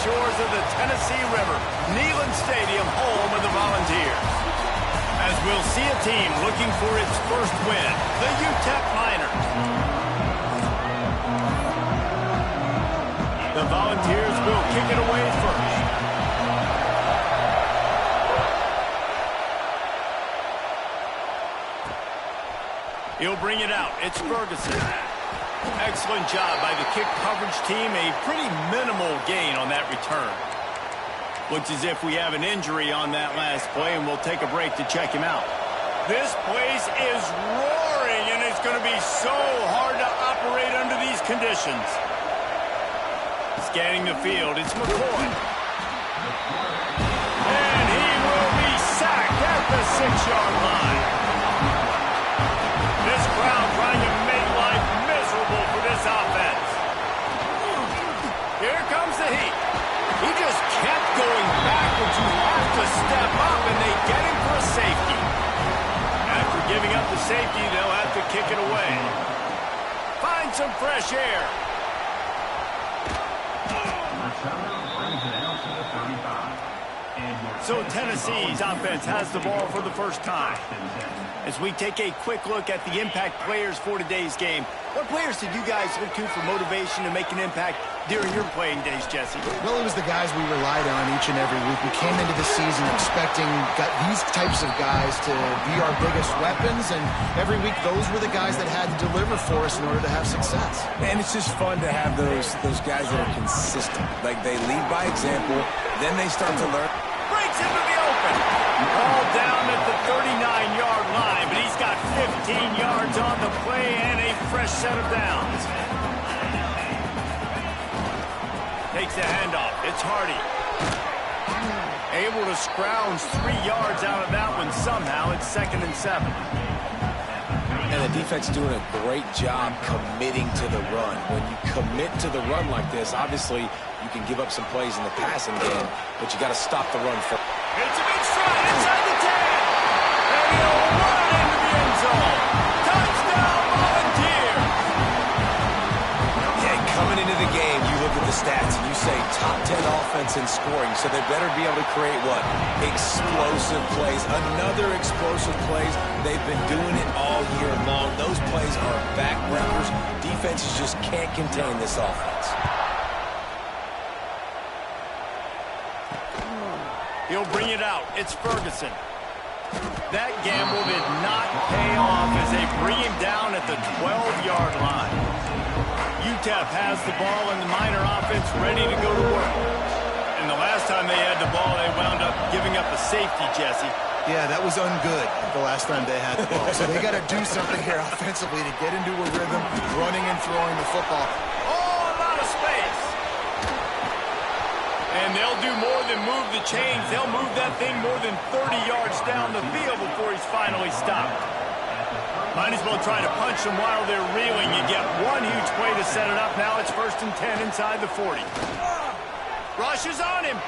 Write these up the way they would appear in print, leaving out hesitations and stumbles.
shores of the Tennessee River, Neyland Stadium, home of the Volunteers. As we'll see a team looking for its first win, the UTEP Miners. The Volunteers will kick it away first. He'll bring it out. It's Ferguson. Excellent job by the kick coverage team. A pretty minimal gain on that return. Looks as if we have an injury on that last play, and we'll take a break to check him out. This place is roaring, and it's going to be so hard to operate under these conditions. Scanning the field, it's McCoy. And he will be sacked at the 6-yard line. This crowd trying to make life miserable for this offense. Here comes the heat. He just kept going backwards. You have to step up, and they get him for a safety. After giving up the safety, they'll have to kick it away. Find some fresh air. So Tennessee's offense has the ball for the first time. As we take a quick look at the impact players for today's game, what players did you guys look to for motivation to make an impact during your playing days, Jesse? Well, it was the guys we relied on each and every week. We came into the season expecting these types of guys to be our biggest weapons, and every week those were the guys that had to deliver for us in order to have success. And it's just fun to have those guys that are consistent. Like, they lead by example, then they start to learn. Breaks into the open. All down at the 39-yard line, but he's got 15 yards on the play and a fresh set of downs. Takes the handoff. It's Hardy. Able to scrounge 3 yards out of that one somehow. It's 2nd and 7. And the defense is doing a great job committing to the run. When you commit to the run like this, obviously you can give up some plays in the passing game, but you got to stop the run first. It's a big stride inside the 10. And he'll run into the end zone. Touchdown, Volunteers. Yeah, coming into the game, you look at the stats and you say top 10 offense in scoring, so they better be able to create what? Explosive plays. Another explosive plays. They've been doing it all year long. Those plays are backbreakers. Defenses just can't contain this offense. He'll bring it out. It's Ferguson. That gamble did not pay off as they bring him down at the 12-yard line. UTEP has the ball and the Miner offense ready to go to work. And the last time they had the ball, they wound up giving up a safety, Jesse. Yeah, that was ungood the last time they had the ball. So they got to do something here offensively to get into a rhythm, running and throwing the football. Oh, a lot of space. And they'll do more than move the chains. They'll move that thing more than 30 yards down the field before he's finally stopped. Might as well try to punch them while they're reeling. You get one huge play to set it up. Now it's 1st and 10 inside the 40. Rush is on him.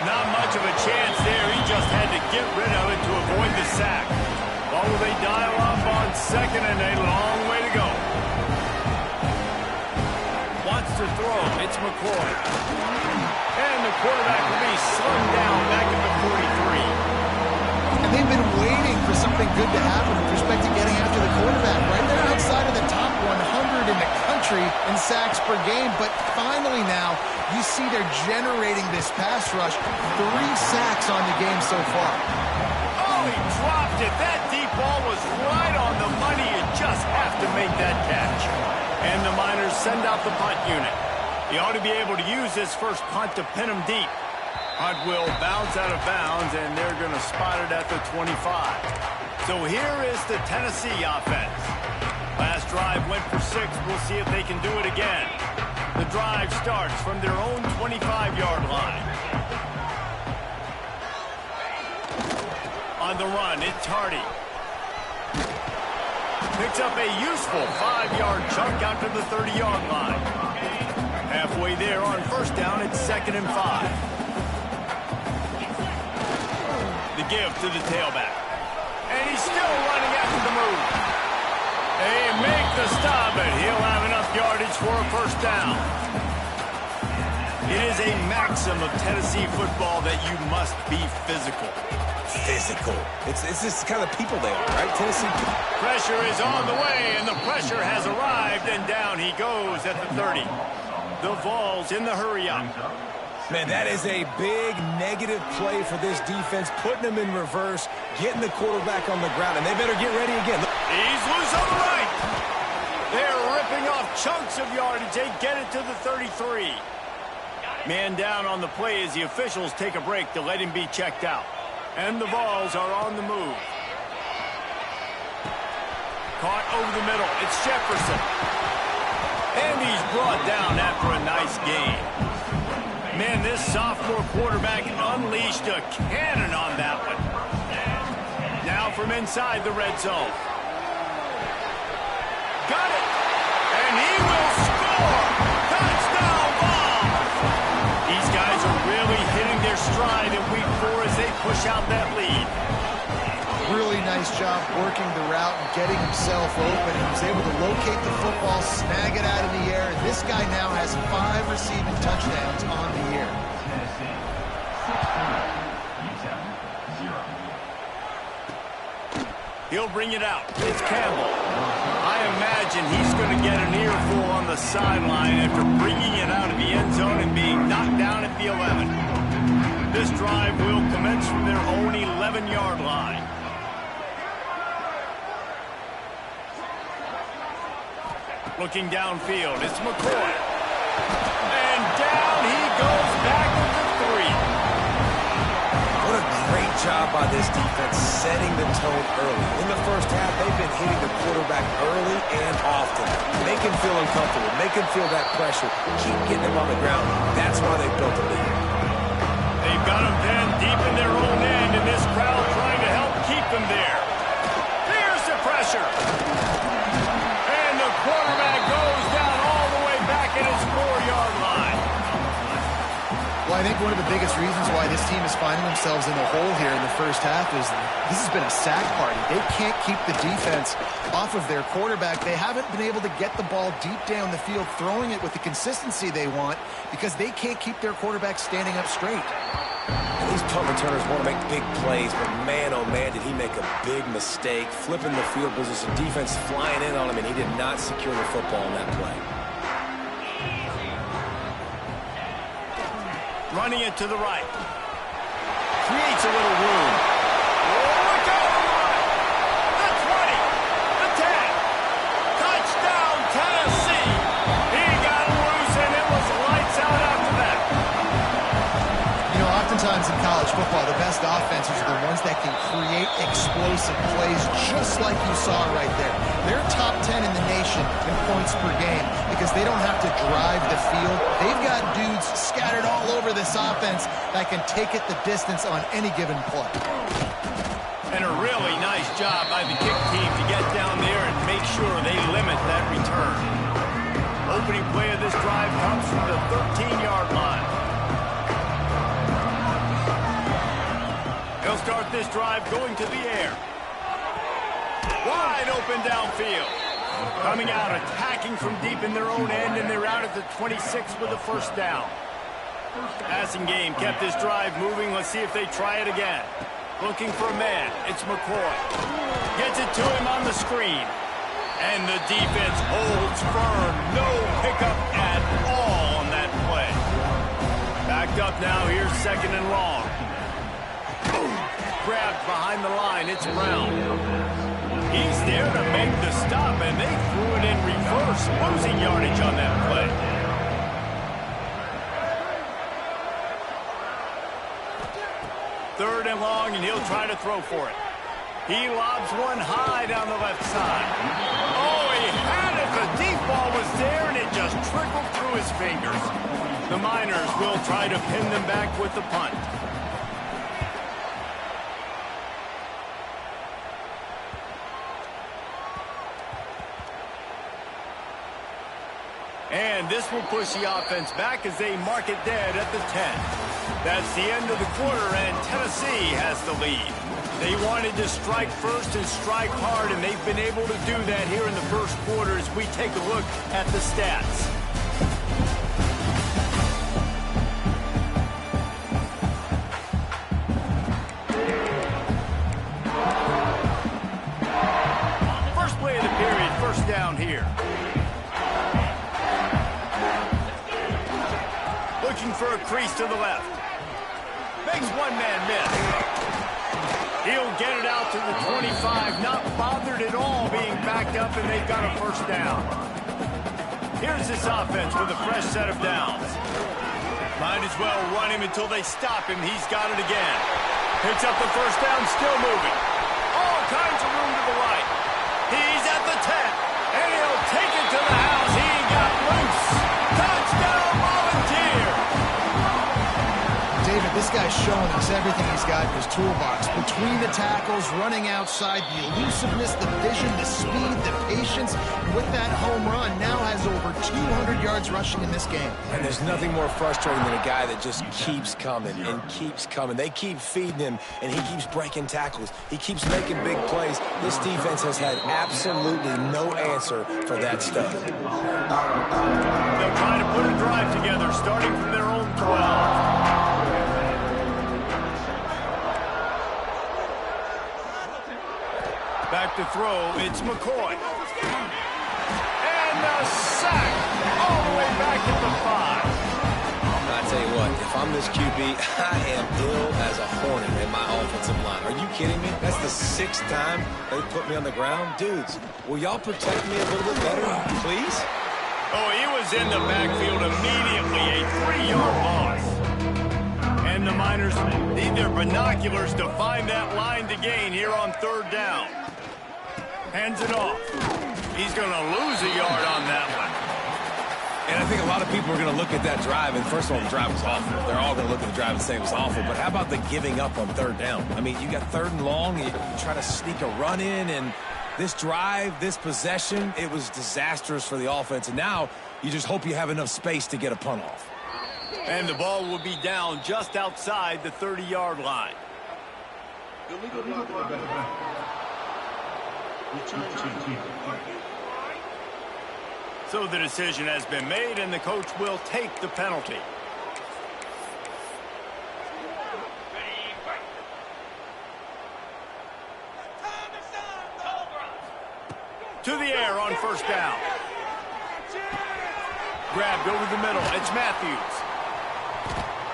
Not much of a chance there. He just had to get rid of it to avoid the sack. Ball will they dial up on 2nd and a long way to go. Wants to throw. It's McCoy. And the quarterback will be slung down back at the 43. And they've been waiting for something good to happen with respect to getting after the quarterback, right? They're outside of the top 100 in the country in sacks per game, but finally now you see they're generating this pass rush. 3 sacks on the game so far. Oh, he dropped it. That deep ball was right on the money. You just have to make that catch. And the Miners send out the punt unit. He ought to be able to use this first punt to pin him deep. Punt will bounce out of bounds, and they're going to spot it at the 25. So here is the Tennessee offense. Last drive went for 6. We'll see if they can do it again. The drive starts from their own 25-yard line. On the run, it's Hardy. Picks up a useful 5-yard chunk out to the 30-yard line. Halfway there on 1st down, it's 2nd and 5. The give to the tailback. And he's still running after the move. They make the stop, but he'll have enough yardage for a 1st down. It is a maxim of Tennessee football that you must be physical. Physical. It's just kind of people they are, right? Tennessee. Pressure is on the way, and the pressure has arrived, and down he goes at the 30. The Vols in the hurry-up. Man, that is a big negative play for this defense, putting them in reverse, getting the quarterback on the ground, and they better get ready again. He's loose on the right. They're ripping off chunks of yardage. They get it to the 33. Man down on the play as the officials take a break to let him be checked out. And the Vols are on the move. Caught over the middle. It's Jefferson. And he's brought down after a nice gain. Man, this sophomore quarterback unleashed a cannon on that one. Now from inside the red zone. Got it. And he will score. Touchdown Vols. These guys are really hitting their stride in week 4 as they push out that lead. Really nice job working the route and getting himself open. He was able to locate the football, snag it out of the air, and this guy now has 5 receiving touchdowns on the year. He'll bring it out. It's Campbell. I imagine he's going to get an earful on the sideline after bringing it out of the end zone and being knocked down at the 11. This drive will commence from their own 11-yard line. Looking downfield, it's McCoy. And down he goes back to the 3. What a great job by this defense setting the tone early. In the first half, they've been hitting the quarterback early and often. Make him feel uncomfortable. Make him feel that pressure. Keep getting him on the ground. That's why they built the lead. They've got him pinned deep in their own end, and this crowd trying to help keep them there. There's the pressure. And the quarterback goes down all the way back at his 4-yard line. Well, I think one of the biggest reasons why this team is finding themselves in the hole here in the first half is this has been a sack party. They can't keep the defense off of their quarterback. They haven't been able to get the ball deep down the field, throwing it with the consistency they want because they can't keep their quarterback standing up straight. And these punt returners want to make big plays, but man, oh man, did he make a big mistake, flipping the field position, defense flying in on him, and he did not secure the football in that play. Running it to the right. Creates a little room. Look out! The 20. The 10. Touchdown, Tennessee. He got loose, and it was lights out after that. You know, oftentimes in college football, the best offenses are the ones that can create explosive plays, just like you saw right there. They're top 10 in the nation in points per game because they don't have to drive the field. They've got dudes scattered all over this offense that can take it the distance on any given play. And a really nice job by the kick team to get down there and make sure they limit that return. Opening play of this drive comes from the 13-yard line. They'll start this drive going to the air. Wide open downfield. Coming out, attacking from deep in their own end, and they're out at the 26 with a first down. Passing game kept this drive moving. Let's see if they try it again. Looking for a man. It's McCoy. Gets it to him on the screen. And the defense holds firm. No pickup at all on that play. Backed up now. Here's 2nd and long. Grabbed behind the line. It's Brown. He's there to make the stop, and they threw it in reverse, losing yardage on that play. Third and long, and he'll try to throw for it. He lobs one high down the left side. Oh, he had it. The deep ball was there, and it just trickled through his fingers. The Miners will try to pin them back with the punt. And this will push the offense back as they mark it dead at the 10. That's the end of the quarter, and Tennessee has the lead. They wanted to strike first and strike hard, and they've been able to do that here in the first quarter as we take a look at the stats. for a crease to the left. Makes one man miss. He'll get it out to the 25, not bothered at all being backed up, and they've got a first down. Here's this offense with a fresh set of downs. Might as well run him until they stop him. He's got it again. Picks up the first down, still moving. All kinds of room to the right. He's at the 10, and he'll take it to the house. He got loose. Touchdown, Volunteer. David, this guy's showing us everything he's got in his toolbox. Between the tackles, running outside, the elusiveness, the vision, the speed, the patience. And with that home run, now has over 200 yards rushing in this game. And there's nothing more frustrating than a guy that just keeps coming and keeps coming. They keep feeding him, and he keeps breaking tackles. He keeps making big plays. This defense has had absolutely no answer for that stuff. They'll try to put a drive together, starting from their own 12. Back to throw, it's McCoy. And a sack all the way back at the 5. I tell you what, if I'm this QB, I am ill as a hornet in my offensive line. Are you kidding me? That's the 6th time they put me on the ground. Dudes, will y'all protect me a little bit better, please? Oh, he was in the backfield immediately, a 3-yard loss. And the Miners need their binoculars to find that line to gain here on 3rd down. Hands it off. He's going to lose a yard on that one. And I think a lot of people are going to look at that drive, and first of all, the drive was awful. They're all going to look at the drive and say it was awful, but how about the giving up on 3rd down? I mean, you got 3rd and long, you try to sneak a run in, and this drive, this possession, it was disastrous for the offense, and now you just hope you have enough space to get a punt off. And the ball will be down just outside the 30-yard line. So the decision has been made, and the coach will take the penalty. To the air on 1st down. Grabbed over the middle. It's Matthews.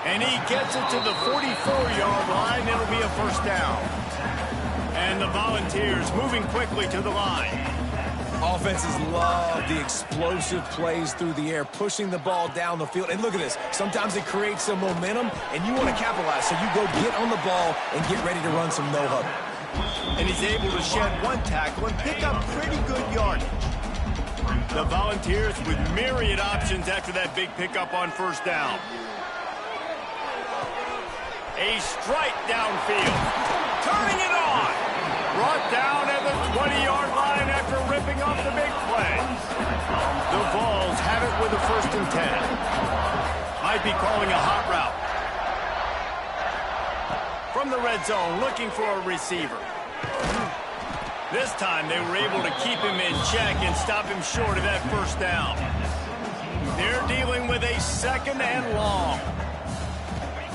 And he gets it to the 44-yard line. It'll be a 1st down. And the Volunteers moving quickly to the line. Offenses love the explosive plays through the air, pushing the ball down the field. And look at this. Sometimes it creates some momentum, and you want to capitalize. So you go get on the ball and get ready to run some no-huddle. And he's able to shed one tackle and pick up pretty good yardage. The Volunteers with myriad options after that big pickup on 1st down. A strike downfield. Turning it on. Brought down at the 20-yard line after ripping off the big play. The Vols have it with a 1st and 10. Might be calling a hot route. From the red zone, looking for a receiver. This time they were able to keep him in check and stop him short of that 1st down. They're dealing with a 2nd and long.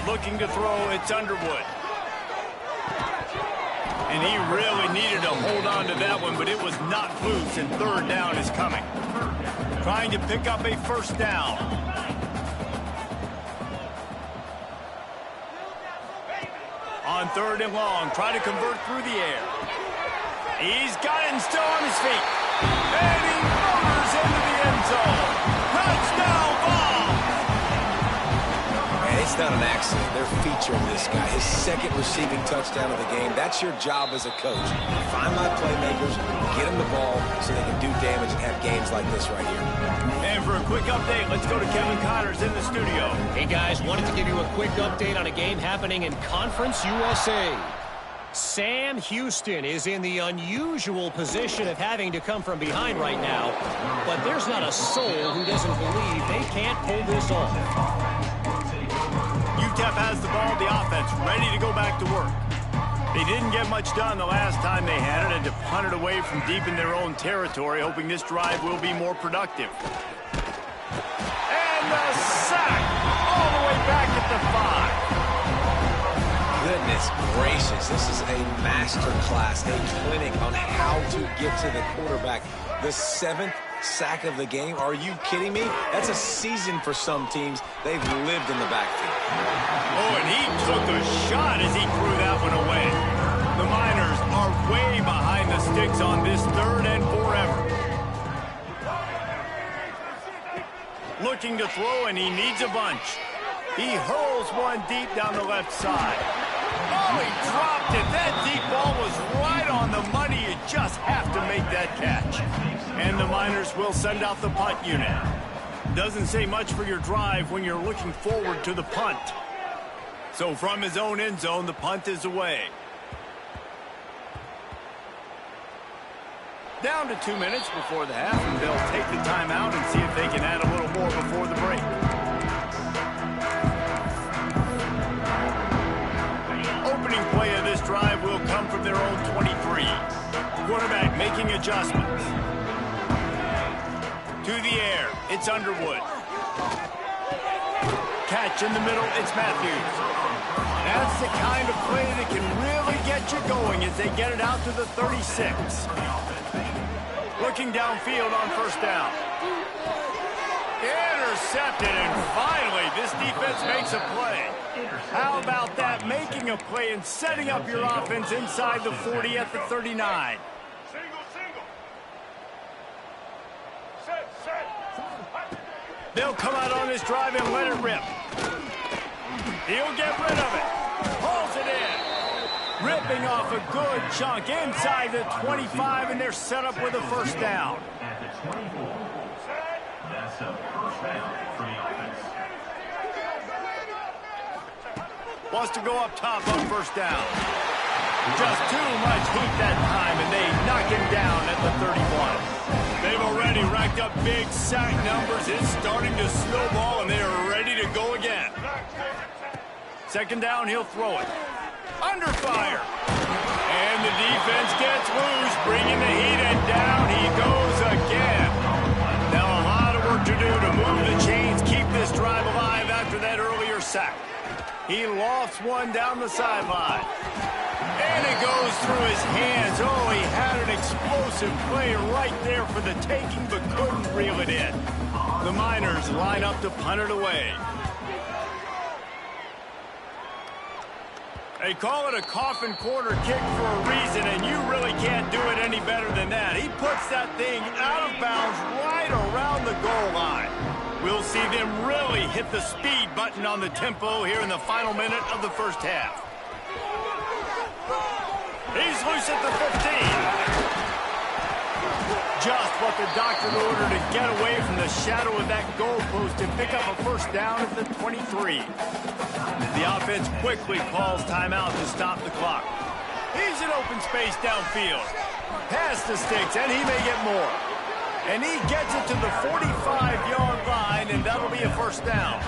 Looking to throw, it's Underwood. And he really needed to hold on to that one, but it was not loose, and 3rd down is coming. Trying to pick up a 1st down. On 3rd and long, try to convert through the air. He's got it and still on his feet. And he motors into the end zone. Touchdown, Vols! And it's not an accident. They're featuring this guy. His 2nd receiving touchdown of the game. That's your job as a coach. Find my playmakers, get them the ball so they can do damage and have games like this right here. And for a quick update, let's go to Kevin Connors in the studio. Hey, guys, wanted to give you a quick update on a game happening in Conference USA. Sam Houston is in the unusual position of having to come from behind right now, but there's not a soul who doesn't believe they can't pull this off. UTEP has the ball, the offense ready to go back to work. They didn't get much done the last time they had it, and to punt it away from deep in their own territory, hoping this drive will be more productive. And the sack all the way back at the 5. Goodness gracious, this is a master class, a clinic on how to get to the quarterback. The 7th sack of the game. Are you kidding me? That's a season for some teams. They've lived in the backfield. Oh, and he took a shot as he threw that one away. The Miners are way behind the sticks on this 3rd and forever. Looking to throw, and he needs a bunch. He hurls one deep down the left side. Oh, he dropped it. That deep ball was right on the money. You just have to make that catch. And the Miners will send out the punt unit. Doesn't say much for your drive when you're looking forward to the punt. So from his own end zone, the punt is away. Down to 2 minutes before the half, and they'll take the timeout and see if they can add a little more before the break. Opening play of this drive will come from their own 23. Quarterback making adjustments. To the air, it's Underwood. Catch in the middle, it's Matthews. That's the kind of play that can really get you going as they get it out to the 36. Looking downfield on 1st down. Intercepted, and finally, this defense makes a play. How about that, making a play and setting up your offense inside the 40 at the 39. They'll come out on this drive and let it rip. He'll get rid of it. Pulls it in. Ripping off a good chunk inside the 25, and they're set up with a 1st down. At the 24. That's a 1st down for the offense. Wants to go up top on 1st down. Just too much heat that time, and they knock him down at the 31. They've already racked up big sack numbers. It's starting to snowball, and they are ready to go again. 2nd down, he'll throw it. Under fire. And the defense gets loose, bringing the heat, and down he goes again. Now a lot of work to do to move the chains, keep this drive alive after that earlier sack. He lofts one down the sideline. And it goes through his hands. Oh, he had an explosive play right there for the taking, but couldn't reel it in. The Miners line up to punt it away. They call it a coffin corner kick for a reason, and you really can't do it any better than that. He puts that thing out of bounds right around the goal line. We'll see them really hit the speed button on the tempo here in the final minute of the 1st half. He's loose at the 15. Just what the doctor ordered to get away from the shadow of that goalpost and pick up a 1st down at the 23. The offense quickly calls timeout to stop the clock. He's in open space downfield. Past the sticks, and he may get more. And he gets it to the 45-yard line, and that'll be a 1st down.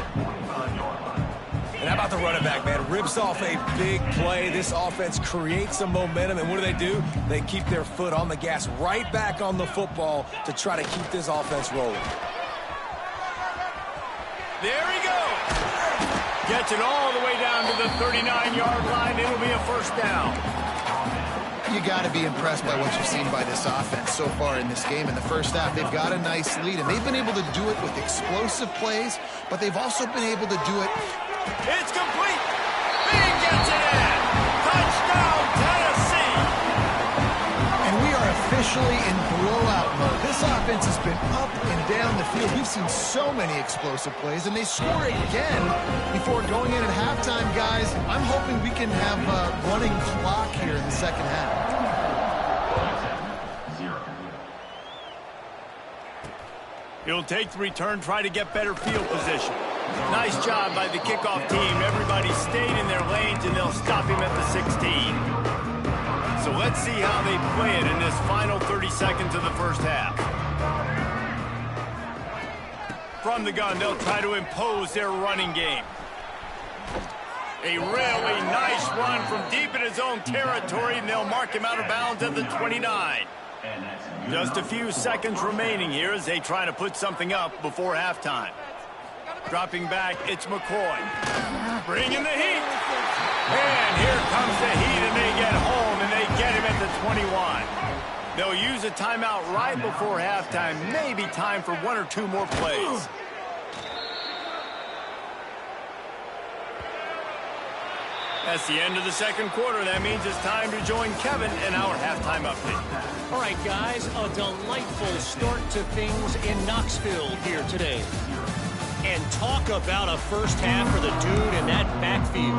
And how about the running back, man? Rips off a big play. This offense creates some momentum, and what do? They keep their foot on the gas, right back on the football to try to keep this offense rolling. There he goes. Gets it all the way down to the 39-yard line. It'll be a 1st down. You got to be impressed by what you've seen by this offense so far in this game. In the 1st half, they've got a nice lead, and they've been able to do it with explosive plays, but they've also been able to do it. It's complete. He gets it in. Touchdown, Tennessee. And we are officially in blowout mode. This offense has been up and down the field. We've seen so many explosive plays, and they score again before going in at halftime, guys. I'm hoping we can have a running clock here in the 2nd half. He'll take the return, try to get better field position. Nice job by the kickoff team. Everybody stayed in their lanes, and they'll stop him at the 16. So let's see how they play it in this final 30 seconds of the 1st half. From the gun, they'll try to impose their running game. A really nice run from deep in his own territory, and they'll mark him out of bounds at the 29. Just a few seconds remaining here as they try to put something up before halftime. Dropping back, it's McCoy. Bringing the heat. And here comes the heat, and they get home, and they get him at the 21. They'll use a timeout right before halftime. Maybe time for 1 or 2 more plays. That's the end of the second quarter. That means it's time to join Kevin in our halftime update. All right, guys, a delightful start to things in Knoxville here today. And talk about a first half for the dude in that backfield.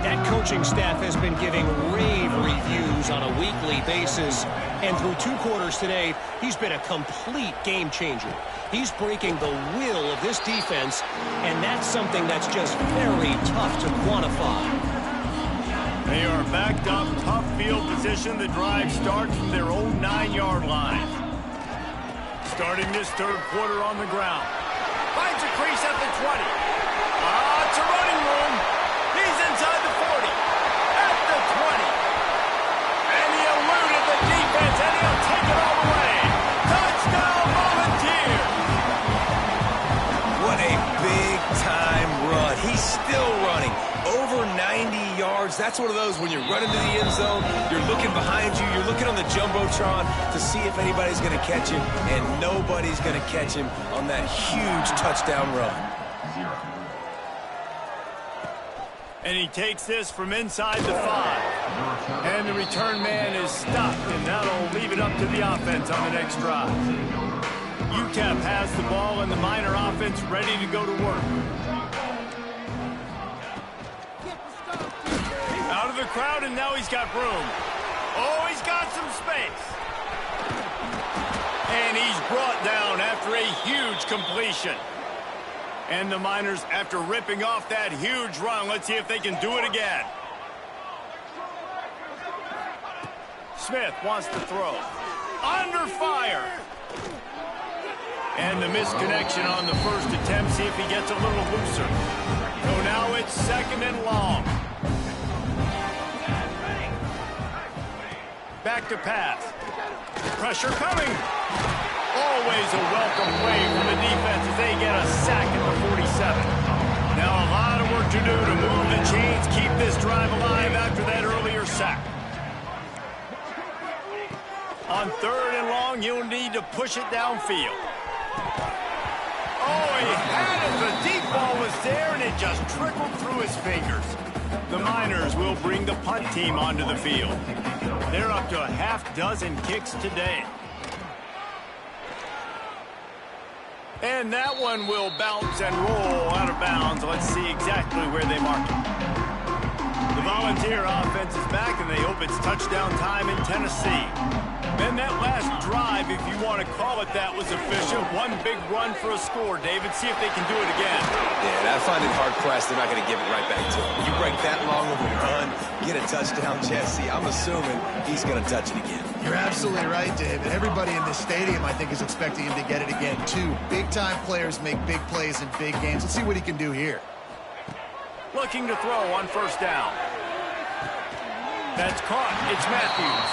That coaching staff has been giving rave reviews on a weekly basis. And through 2 quarters today, he's been a complete game changer. He's breaking the will of this defense, and that's something that's just very tough to quantify. They are backed up, tough field position. The drive starts from their own 9-yard line. Starting this third quarter on the ground. Finds a crease at the 20. It's a running room. He's inside the 40. At the 20. And he eluded the defense, and he'll take it all the way. Touchdown, Volunteer! What a big-time run. He's still running. Over 90 yards. That's one of those when you're running to the end zone, you're looking behind you, you're looking on the Jumbotron to see if anybody's going to catch him, and nobody's going to catch him on that huge touchdown run. And he takes this from inside the 5. And the return man is stopped, and that'll leave it up to the offense on the next drive. UTEP has the ball, and the Miner offense ready to go to work. Out of the crowd, and now he's got room. Oh, he's got some space. And he's brought down after a huge completion. And the Miners, after ripping off that huge run, let's see if they can do it again. Smith wants to throw. Under fire. And the misconnection on the first attempt. See if he gets a little looser. So now it's 2nd and long. Back to pass. Pressure coming. Always a welcome play from the defense as they get a sack at the 47. Now a lot of work to do to move the chains, keep this drive alive after that earlier sack. On 3rd and long, you'll need to push it downfield. Oh, he had it. The deep ball was there, and it just trickled through his fingers. The Miners will bring the punt team onto the field. They're up to a half-dozen kicks today. And that one will bounce and roll out of bounds. Let's see exactly where they mark it. The Volunteer offense is back, and they hope it's touchdown time in Tennessee. Then that last drive, if you want to call it that, was efficient. One big run for a score. David, see if they can do it again. Yeah, I find it hard-pressed. They're not going to give it right back to him. You break that long of a run, get a touchdown, Jesse, I'm assuming he's going to touch it again. You're absolutely right, David. Everybody in this stadium, I think, is expecting him to get it again, too. Big-time players make big plays in big games. Let's see what he can do here. Looking to throw on 1st down. That's caught. It's Matthews.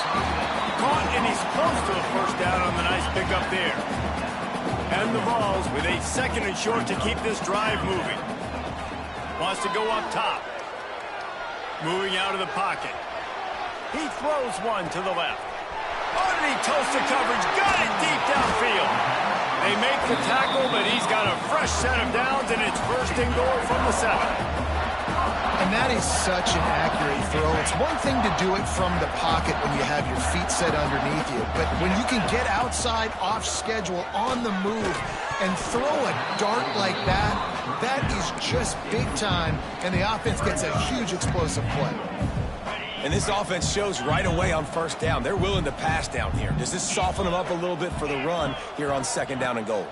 Caught, and he's close to the 1st down on the nice pickup there. And the Vols with a 2nd and short to keep this drive moving. Wants to go up top. Moving out of the pocket. He throws one to the left. Underneath toasted coverage. Got it deep downfield. They make the tackle, but he's got a fresh set of downs, and it's 1st and goal from the 7. And that is such an accurate throw. It's one thing to do it from the pocket when you have your feet set underneath you, but when you can get outside, off schedule, on the move, and throw a dart like that, that is just big time, and the offense gets a huge explosive play. And this offense shows right away on 1st down. They're willing to pass down here. Does this soften them up a little bit for the run here on 2nd down and goal?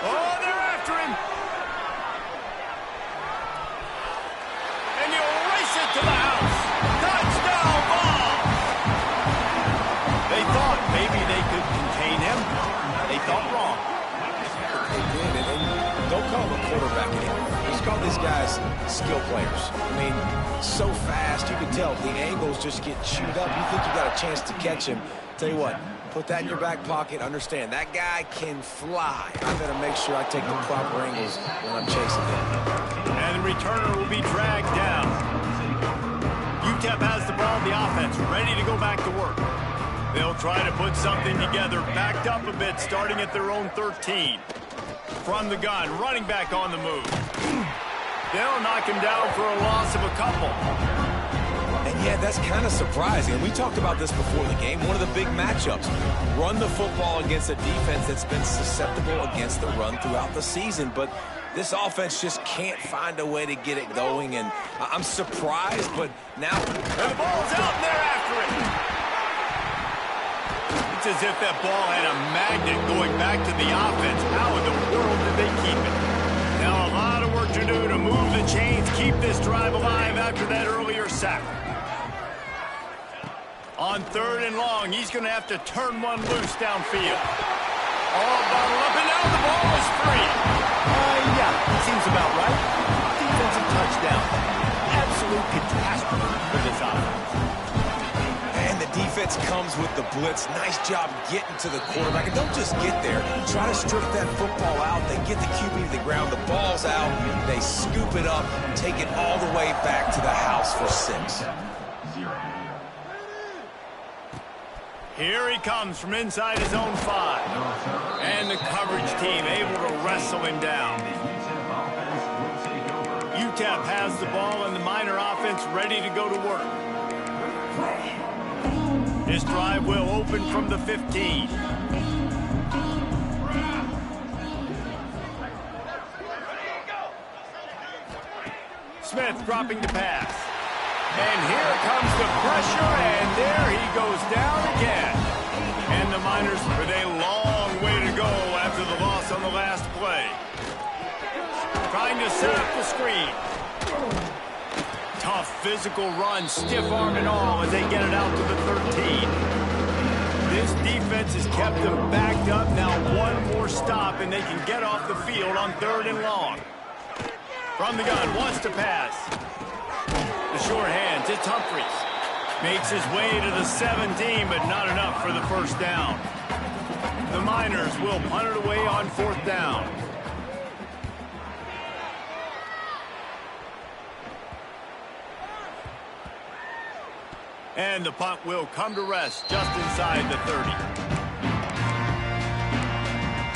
Oh, they're after him. And you race it to the house. Touchdown ball. They thought maybe they could contain him. They thought wrong. They did, and don't call him a quarterback anymore. Just call these guys skill players. I mean, so fast, you can tell the angles just get chewed up. You think you got a chance to catch him. Tell you what, put that in your back pocket. Understand, that guy can fly. I better make sure I take the proper angles when I'm chasing him. And the returner will be dragged down. UTEP has the ball, the offense ready to go back to work. They'll try to put something together, backed up a bit, starting at their own 13. From the gun, running back on the move. They'll knock him down for a loss of a couple. And yeah, that's kind of surprising. We talked about this before the game. One of the big matchups. Run the football against a defense that's been susceptible against the run throughout the season. But this offense just can't find a way to get it going. And I'm surprised, but now... And the ball's out, and they're after it. It's as if that ball had a magnet going back to the offense. How in the world did they keep it? Now a lot of work to do to move the chains, keep this drive alive after that earlier sack. On 3rd and long, he's going to have to turn one loose downfield. All bottled up, and now the ball is free. Yeah, seems about right. Defensive touchdown. Absolute catastrophe for this offense. And the defense comes with the blitz. Nice job getting to the quarterback. And don't just get there. Try to strip that football out. They get the QB to the ground. The ball's out. They scoop it up, take it all the way back to the house for 6. Here he comes from inside his own 5. And the coverage team able to wrestle him down. UTEP has the ball and the Miner offense ready to go to work. This drive will open from the 15. Smith dropping the pass. And here comes the pressure, and there he goes down again. And the Miners with a long way to go after the loss on the last play. Trying to set up the screen. Tough physical run, stiff arm and all as they get it out to the 13. This defense has kept them backed up. Now one more stop, and they can get off the field on 3rd and long. From the gun, wants to pass. The short hands, it's Humphries. Makes his way to the 17, but not enough for the first down. The Miners will punt it away on 4th down. And the punt will come to rest just inside the 30.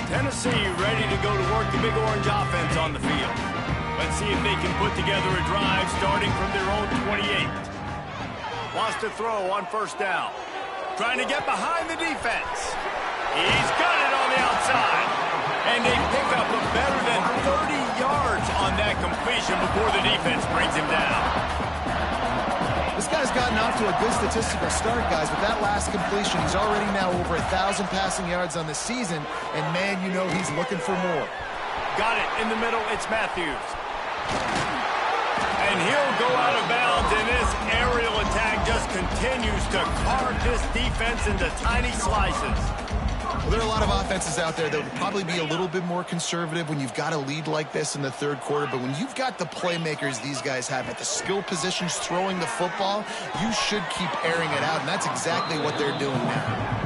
Tennessee ready to go to work the Big Orange offense on the field. Let's see if they can put together a drive starting from their own 28. Wants to throw on 1st down. Trying to get behind the defense. He's got it on the outside. And they pick up a better than 30 yards on that completion before the defense brings him down. This guy's gotten off to a good statistical start, guys. With that last completion, he's already now over 1,000 passing yards on the season. And, man, you know he's looking for more. Got it in the middle. It's Matthews. And he'll go out of bounds, and this aerial attack just continues to carve this defense into tiny slices. Well, there are a lot of offenses out there that would probably be a little bit more conservative when you've got a lead like this in the 3rd quarter. But when you've got the playmakers these guys have at the skill positions throwing the football, you should keep airing it out, and that's exactly what they're doing now.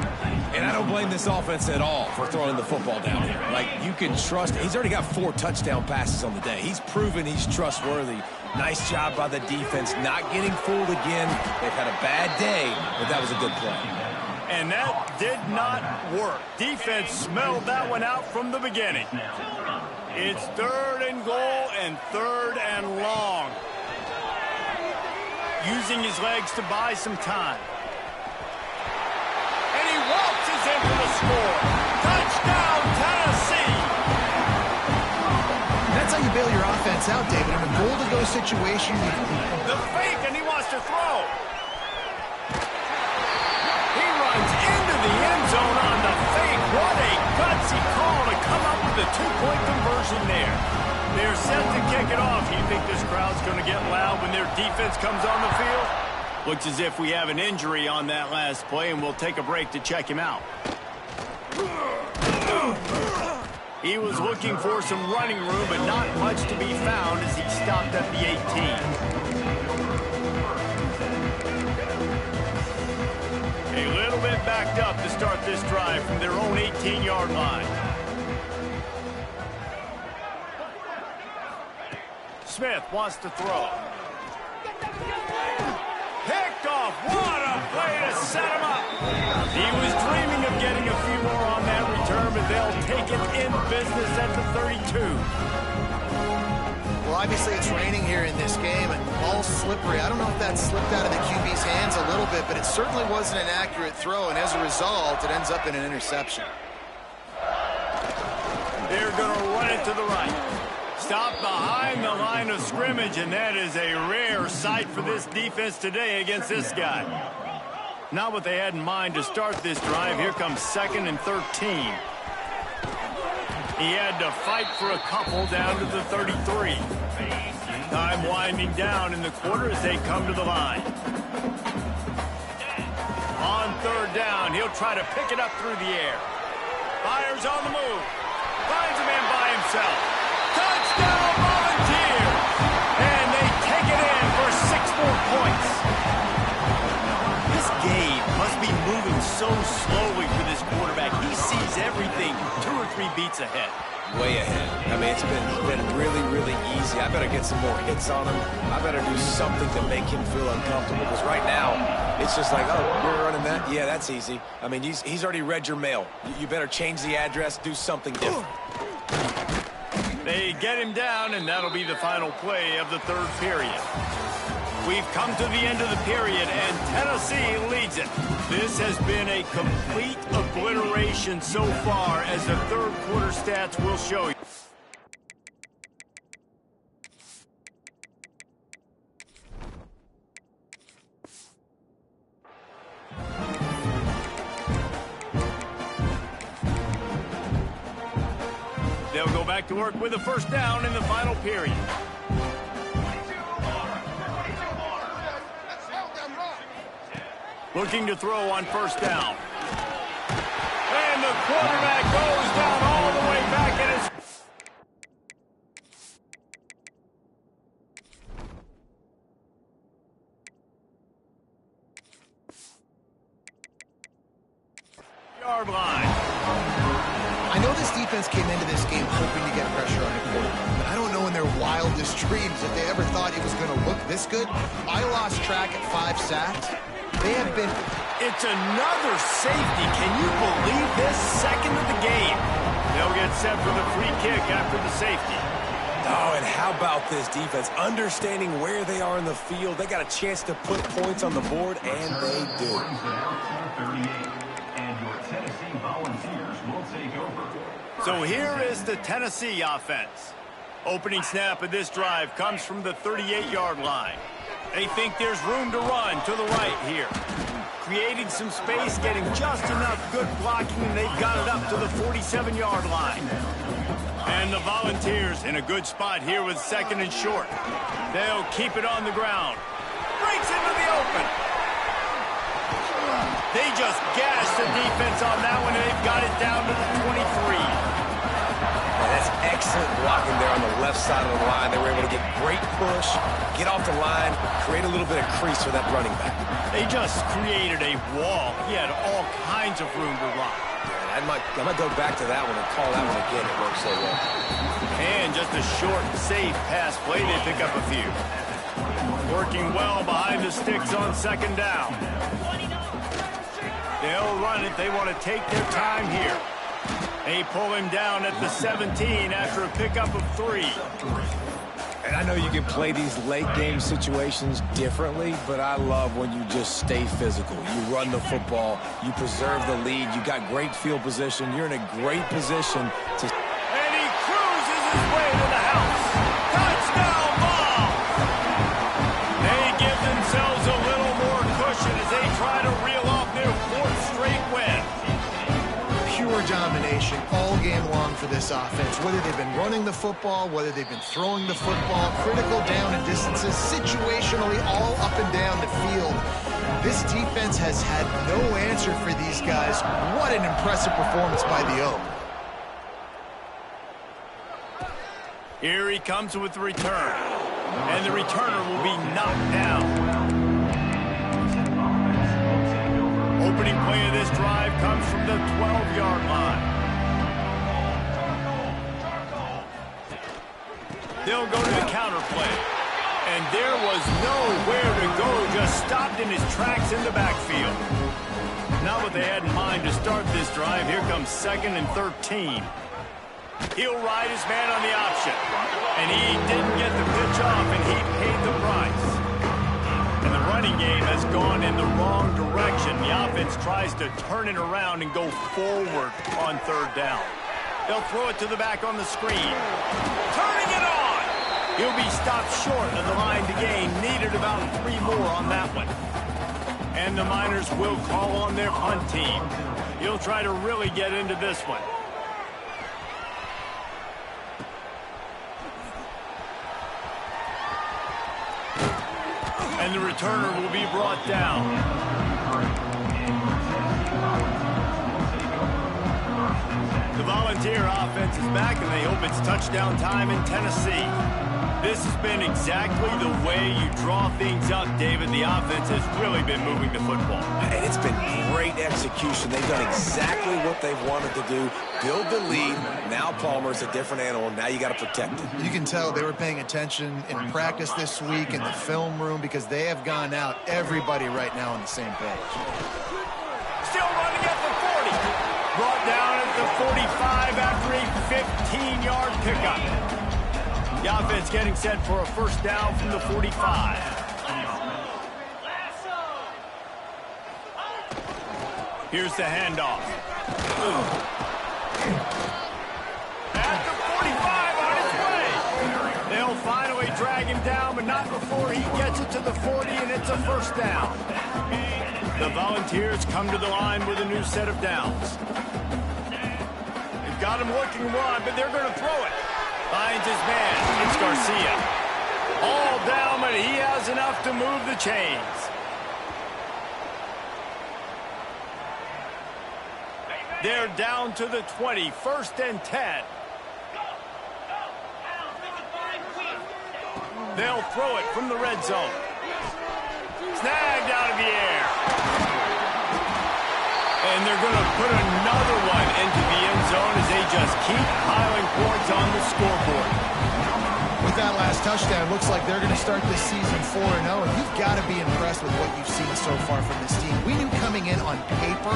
And I don't blame this offense at all for throwing the football down here. Like, you can trust. He's already got 4 touchdown passes on the day. He's proven he's trustworthy. Nice job by the defense, not getting fooled again. They've had a bad day, but that was a good play. And that did not work. Defense smelled that one out from the beginning. It's 3rd and goal and 3rd and long. Using his legs to buy some time. And he waltzes in for the score. Touchdown, Tennessee! That's how you bail your offense out, David. In a goal-to-go situation, the fake, and he wants to throw. He runs into the end zone on the fake. What a gutsy call to come up with a 2-point conversion there. They're set to kick it off. You think this crowd's going to get loud when their defense comes on the field? Looks as if we have an injury on that last play, and we'll take a break to check him out. He was looking for some running room, but not much to be found as he stopped at the 18. A little bit backed up to start this drive from their own 18-yard line. Smith wants to throw. Pick picked off. What a play to set him up. He was dreaming of getting a few more on that return, but they'll take it in business at the 32. Well, obviously it's raining here in this game, and the ball's slippery. I don't know if that slipped out of the QB's hands a little bit, but it certainly wasn't an accurate throw, and as a result, it ends up in an interception. They're going to run it to the right. Stop behind the line of scrimmage, and that is a rare sight for this defense today against this guy. Not what they had in mind to start this drive. Here comes 2nd and 13. He had to fight for a couple down to the 33. Time winding down in the quarter as they come to the line. On 3rd down, he'll try to pick it up through the air. Fires on the move. Finds a man by himself. Touchdown, Volunteers! And they take it in for 6 more points. This game must be moving so slowly for this quarterback. He sees everything 2 or 3 beats ahead. Way ahead. I mean, it's been really, really easy. I better get some more hits on him. I better do something to make him feel uncomfortable, because right now, it's just like, oh, you're running that? Yeah, that's easy. I mean, he's already read your mail. You better change the address, do something different. They get him down, and that'll be the final play of the 3rd period. We've come to the end of the period, and Tennessee leads it. This has been a complete obliteration so far, as the 3rd quarter stats will show you. They'll go back to work with a 1st down in the final period. Looking to throw on 1st down. And the quarterback goes down all the way back in his... yard line. I know this defense came into this game hoping to get pressure on the quarterback, but I don't know in their wildest dreams if they ever thought it was going to look this good. I lost track at 5 sacks. They have been... It's another safety. Can you believe this? 2nd of the game. They'll get set for the free kick after the safety. Oh, and how about this defense? Understanding where they are in the field. They got a chance to put points on the board, and they do. And your Tennessee Volunteers will take over. So here is the Tennessee offense. Opening snap of this drive comes from the 38-yard line. They think there's room to run to the right here. Creating some space, getting just enough good blocking, and they've got it up to the 47-yard line. And the Volunteers in a good spot here with 2nd and short. They'll keep it on the ground. Breaks into the open. They just gashed the defense on that one, and they've got it down to the 23. That's excellent blocking there on the left side of the line. They were able to get great push, get off the line, create a little bit of crease for that running back. They just created a wall. He had all kinds of room to run. I might go back to that one and call that one again. It worked so well. And just a short, safe pass play. They pick up a few. Working well behind the sticks on 2nd down. They'll run it. They want to take their time here. They pull him down at the 17 after a pickup of 3. And I know you can play these late game situations differently, but I love when you just stay physical. You run the football, you preserve the lead, you got great field position, you're in a great position to... And he cruises his way to the house. Touchdown ball! They give themselves a little more cushion as they try to reel off their 4th straight win. Pure domination all game long for this offense. Whether they've been running the football, whether they've been throwing the football, critical down and distances, situationally all up and down the field. This defense has had no answer for these guys. What an impressive performance by the Oak. Here he comes with the return. And the returner will be knocked down. Opening play of this drive comes from the 12-yard line. They'll go to the counter play. And there was nowhere to go, just stopped in his tracks in the backfield. Not what they had in mind to start this drive. Here comes 2nd and 13. He'll ride his man on the option. And he didn't get the pitch off, and he paid the price. And the running game has gone in the wrong direction. The offense tries to turn it around and go forward on 3rd down. They'll throw it to the back on the screen. Turning it on! He'll be stopped short of the line to gain. Needed about 3 more on that one. And the Miners will call on their punt team. He'll try to really get into this one. And the returner will be brought down. The Volunteer offense is back, and they hope it's touchdown time in Tennessee. This has been exactly the way you draw things up, David. The offense has really been moving the football. And it's been great execution. They've done exactly what they've wanted to do. Build the lead. Now Palmer's a different animal. Now you got to protect it. You can tell they were paying attention in practice this week in the film room because they have gone out, everybody right now on the same page. Still running at the 40. Brought down at the 45 after a 15-yard pickup. The offense getting set for a 1st down from the 45. Here's the handoff. At the 45 on his way. They'll finally drag him down, but not before he gets it to the 40, and it's a 1st down. The Volunteers come to the line with a new set of downs. They've got him looking one, but they're going to throw it. Finds his man. It's Garcia. All down, but he has enough to move the chains. They're down to the 20. 1st and 10. They'll throw it from the red zone. Snagged out of the air. And they're going to put another one into the end zone as they just keep piling points on the scoreboard. With that last touchdown, looks like they're going to start this season 4-0, and you've got to be impressed with what you've seen so far from this team. We knew coming in on paper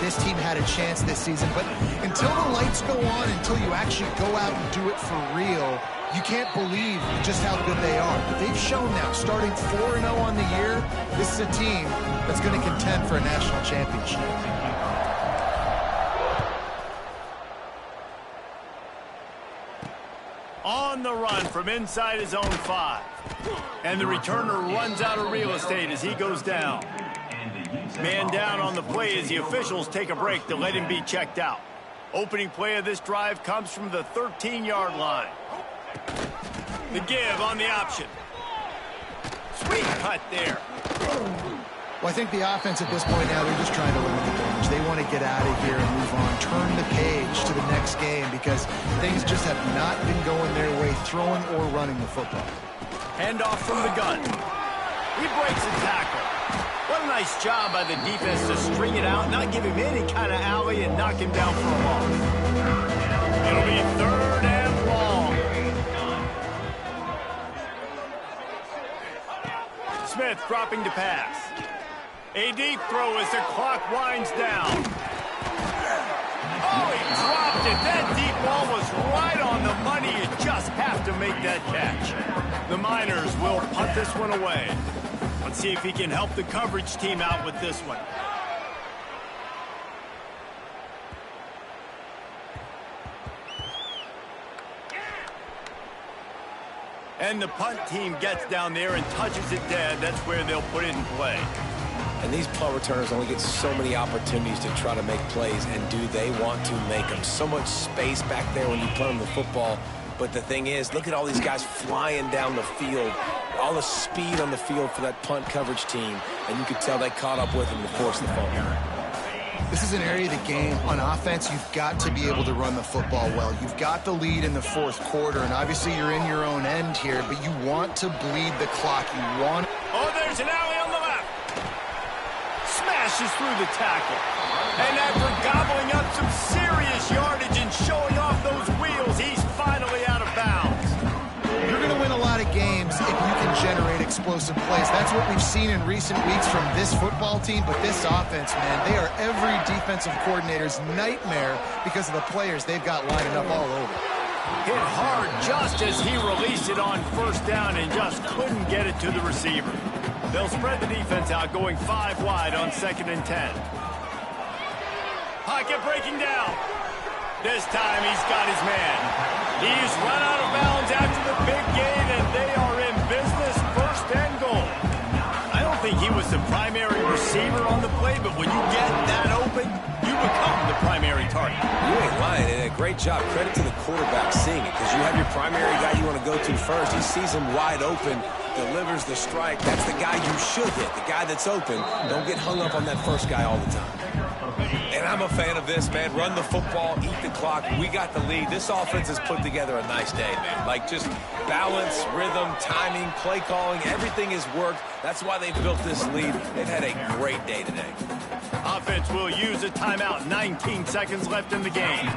this team had a chance this season, but until the lights go on, until you actually go out and do it for real, you can't believe just how good they are. But they've shown now, starting 4-0 on the year, this is a team that's going to contend for a national championship. On the run from inside his own 5. And the returner runs out of real estate as he goes down. Man down on the play as the officials take a break to let him be checked out. Opening play of this drive comes from the 13-yard line. The give on the option. Sweet cut there. Well, I think the offense at this point now, they're just trying to limit the damage. They want to get out of here and move on, turn the page to the next game because things just have not been going their way, throwing or running the football. Handoff from the gun. He breaks a tackle. What a nice job by the defense to string it out, not give him any kind of alley, and knock him down for a loss. It'll be 3rd and long. Smith dropping to pass. A deep throw as the clock winds down. Oh, he dropped it. That deep ball was right on the money. You just have to make that catch. The Miners will punt this one away. Let's see if he can help the coverage team out with this one. And the punt team gets down there and touches it dead. That's where they'll put it in play. And these punt returners only get so many opportunities to try to make plays, and do they want to make them? So much space back there when you punt them the football. But the thing is, look at all these guys flying down the field, all the speed on the field for that punt coverage team, and you could tell they caught up with them to force the fumble. This is an area of the game. On offense, you've got to be able to run the football well. You've got the lead in the 4th quarter, and obviously you're in your own end here, but you want to bleed the clock. You want... Oh, there's an alley on the left. Smashes through the tackle. And after gobbling up some serious yardage and showing off those wheels, he's finally out of bounds. You're going to win a lot of games if you can generate explosive plays. That's what we've seen in recent weeks from this football team, but this offense, man, they are every defensive coordinator's nightmare because of the players they've got lining up all over. Hit hard just as he released it on first down and just couldn't get it to the receiver. They'll spread the defense out, going 5 wide on 2nd and 10. Pocket breaking down. This time he's got his man. He's run out of bounds after the big gain, and they are in business, 1st and goal. I don't think he was the primary receiver on the play, but when you get that open, you become the primary target. You ain't lying, and a great job. Credit to the quarterback seeing it, because you have your primary guy you want to go to first. He sees him wide open, delivers the strike. That's the guy you should hit, the guy that's open. Don't get hung up on that first guy all the time. And I'm a fan of this, man. Run the football, eat the clock. We got the lead. This offense has put together a nice day, man. Like, just balance, rhythm, timing, play calling, everything has worked. That's why they've built this lead. They've had a great day today. Offense will use a timeout. 19 seconds left in the game.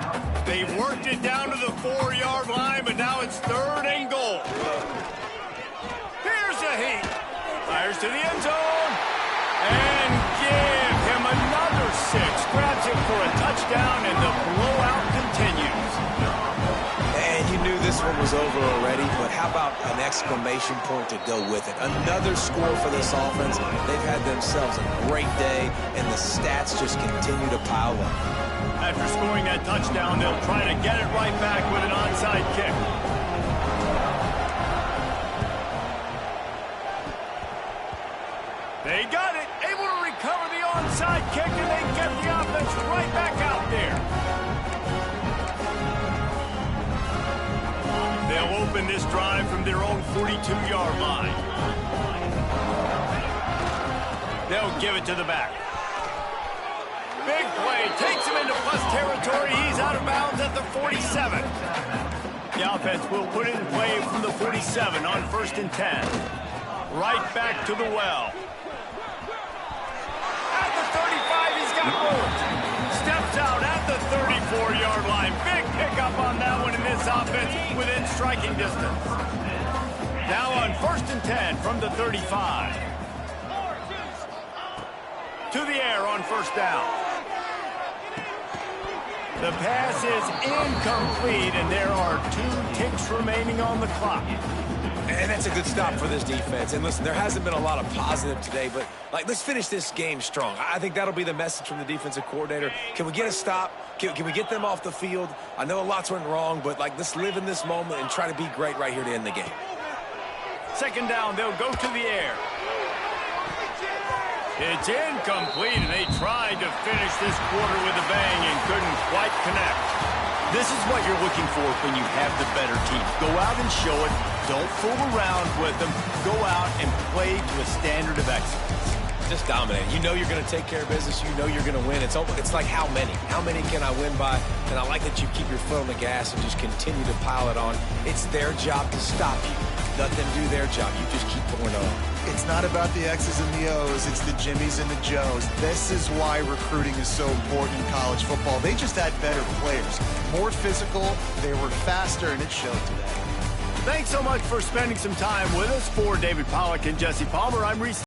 They've worked it down to the 4-yard line, but now it's 3rd and goal. Here's a heat. Fires to the end zone. And give him another 6. Grabs it for a touchdown, and the blowout continues. And you knew this one was over already, but how about an exclamation point to go with it? Another score for this offense. They've had themselves a great day, and the stats just continue to pile up. After scoring that touchdown, they'll try to get it right back with an onside kick. They got it, able to recover the onside kick, and they get the offense right back out there. They'll open this drive from their own 42-yard line. They'll give it to the back. Big play, takes him into plus territory. He's out of bounds at the 47. The offense will put it in play from the 47 on 1st and 10. Right back to the well. At the 35, he's got room. Steps out at the 34-yard line. Big pickup on that one in this offense within striking distance. Now on 1st and 10 from the 35. To the air on 1st down. The pass is incomplete, and there are 2 ticks remaining on the clock. And that's a good stop for this defense. And listen, there hasn't been a lot of positive today, but let's finish this game strong. I think that'll be the message from the defensive coordinator. Can we get a stop? Can we get them off the field? I know lots went wrong, but let's live in this moment and try to be great right here to end the game. 2nd down, they'll go to the air. It's incomplete, and they tried to finish this quarter with a bang and couldn't quite connect. This is what you're looking for when you have the better team. Go out and show it. Don't fool around with them. Go out and play to a standard of excellence. Just dominate. You know you're going to take care of business. You know you're going to win. It's like how many? How many can I win by? And I like that you keep your foot on the gas and just continue to pile it on. It's their job to stop you. Let them do their job. You just keep going on. It's not about the X's and the O's. It's the Jimmies and the Joes. This is why recruiting is so important in college football. They just had better players. More physical. They were faster, and it showed today. Thanks so much for spending some time with us. For David Pollack and Jesse Palmer, I'm Reese.